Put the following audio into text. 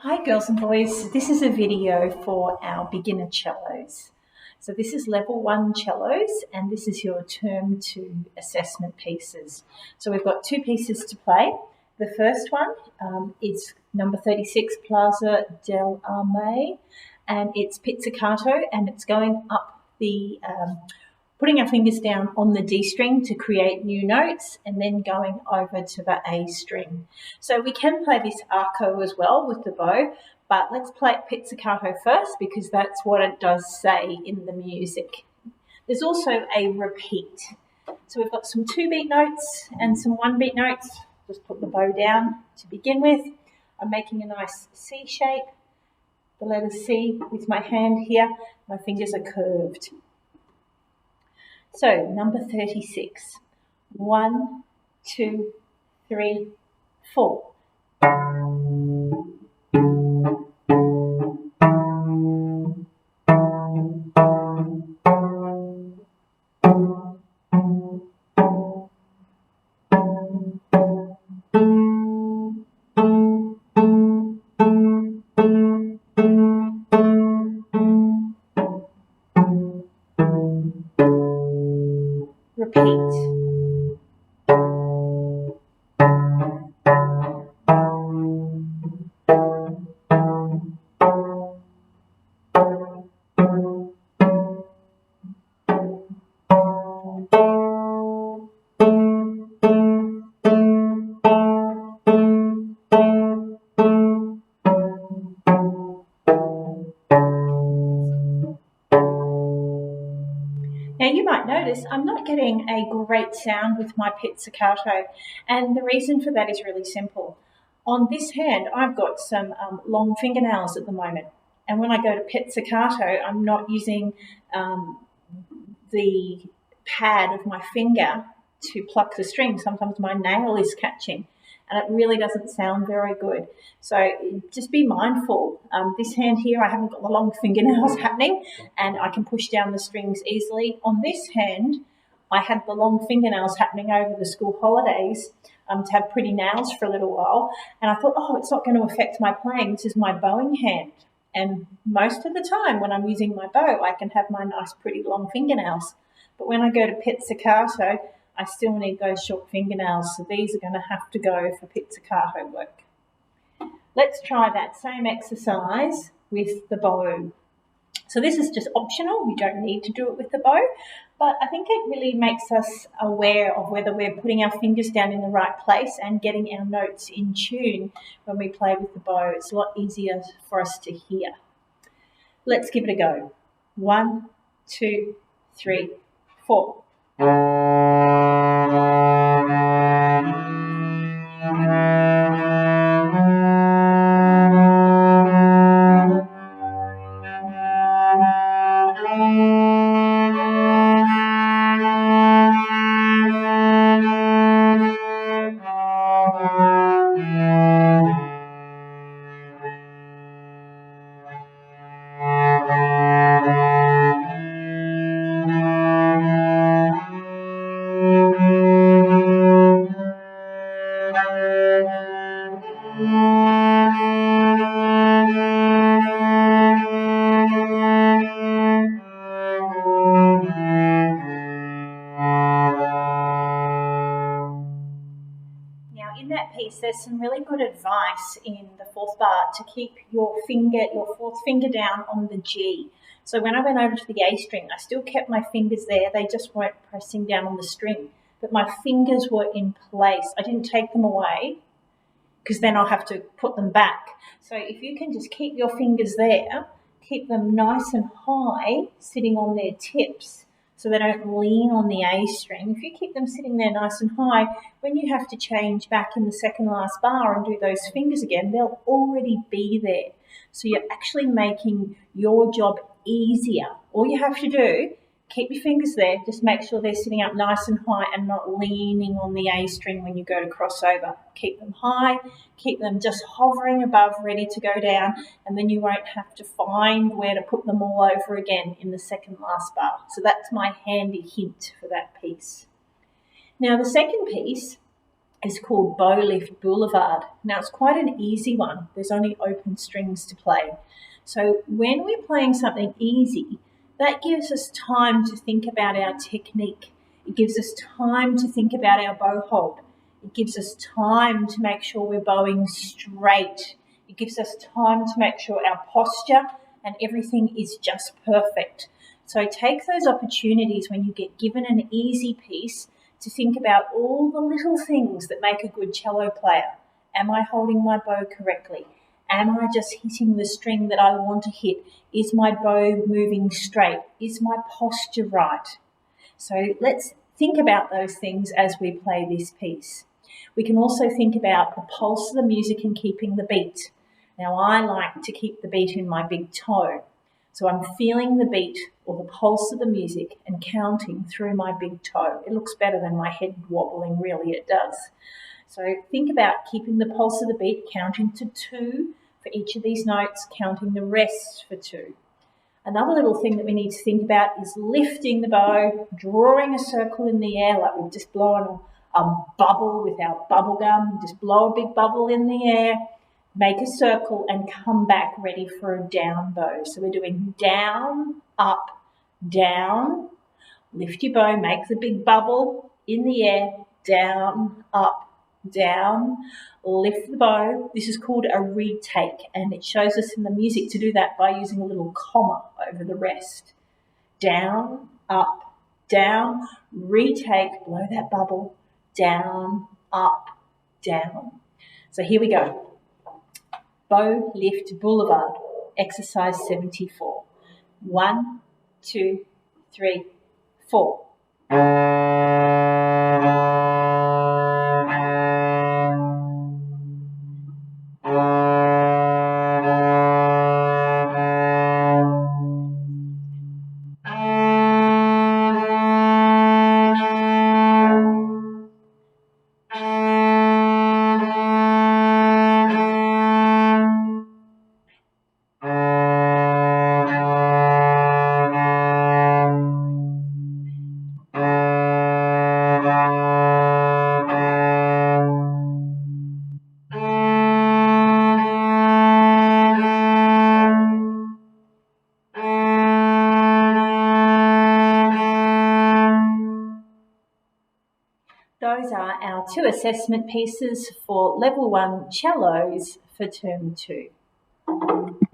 Hi girls and boys, this is a video for our beginner cellos. So this is level 1 cellos and this is your term 2 assessment pieces. So we've got 2 pieces to play. The first one is number 36 Plaza del Arme, and it's pizzicato, and it's going up the putting our fingers down on the D string to create new notes and then going over to the A string. So we can play this arco as well with the bow, but let's play it pizzicato first because that's what it does say in the music. There's also a repeat. So we've got some 2-beat notes and some 1-beat notes. Just put the bow down to begin with. I'm making a nice C shape, the letter C with my hand here. My fingers are curved. So, number 36. 1, 2, 3, 4. Repeat. Now you might notice I'm not getting a great sound with my pizzicato, and the reason for that is really simple. On this hand, I've got some long fingernails at the moment, and when I go to pizzicato, I'm not using the pad of my finger to pluck the string. Sometimes my nail is catching and it really doesn't sound very good. So just be mindful. This hand here, I haven't got the long fingernails happening and I can push down the strings easily. On this hand, I had the long fingernails happening over the school holidays to have pretty nails for a little while. And I thought, oh, it's not going to affect my playing. This is my bowing hand. And most of the time when I'm using my bow, I can have my nice pretty long fingernails. But when I go to pizzicato, I still need those short fingernails, so these are going to have to go for pizzicato work. Let's try that same exercise with the bow. So this is just optional, you don't need to do it with the bow, but I think it really makes us aware of whether we're putting our fingers down in the right place and getting our notes in tune when we play with the bow. It's a lot easier for us to hear. Let's give it a go. 1, 2, 3, 4. In that piece, there's some really good advice in the 4th bar to keep your 4th finger down on the G. So when I went over to the A string, I still kept my fingers there. They just weren't pressing down on the string, but my fingers were in place. I didn't take them away because then I'll have to put them back. So if you can just keep your fingers there, keep them nice and high, sitting on their tips, so they don't lean on the A string. If you keep them sitting there nice and high, when you have to change back in the second last bar and do those fingers again, they'll already be there. So you're actually making your job easier. All you have to do, keep your fingers there, just make sure they're sitting up nice and high and not leaning on the A string when you go to cross over. Keep them high, keep them just hovering above, ready to go down, and then you won't have to find where to put them all over again in the second last bar. So that's my handy hint for that piece. Now the second piece is called Bow Lift Boulevard. Now, it's quite an easy one. There's only open strings to play. So when we're playing something easy, that gives us time to think about our technique. It gives us time to think about our bow hold. It gives us time to make sure we're bowing straight. It gives us time to make sure our posture and everything is just perfect. So take those opportunities when you get given an easy piece to think about all the little things that make a good cello player. Am I holding my bow correctly? Am I just hitting the string that I want to hit? Is my bow moving straight? Is my posture right? So let's think about those things as we play this piece. We can also think about the pulse of the music and keeping the beat. Now, I like to keep the beat in my big toe. So I'm feeling the beat or the pulse of the music and counting through my big toe. It looks better than my head wobbling, really, it does. So think about keeping the pulse of the beat, counting to 2 for each of these notes, counting the rest for 2. Another little thing that we need to think about is lifting the bow, drawing a circle in the air like we've just blown a bubble with our bubble gum. Just blow a big bubble in the air, make a circle and come back ready for a down bow. So we're doing down, up, down. Lift your bow, make the big bubble in the air, down, up, down. Lift the bow. This is called a retake, and it shows us in the music to do that by using a little comma over the rest. Down, up, down, retake, blow that bubble, down, up, down. So here we go. Bow Lift Boulevard, exercise 74. 1, 2, 3, 4. Those are our 2 assessment pieces for Level 1 cellos for Term 2.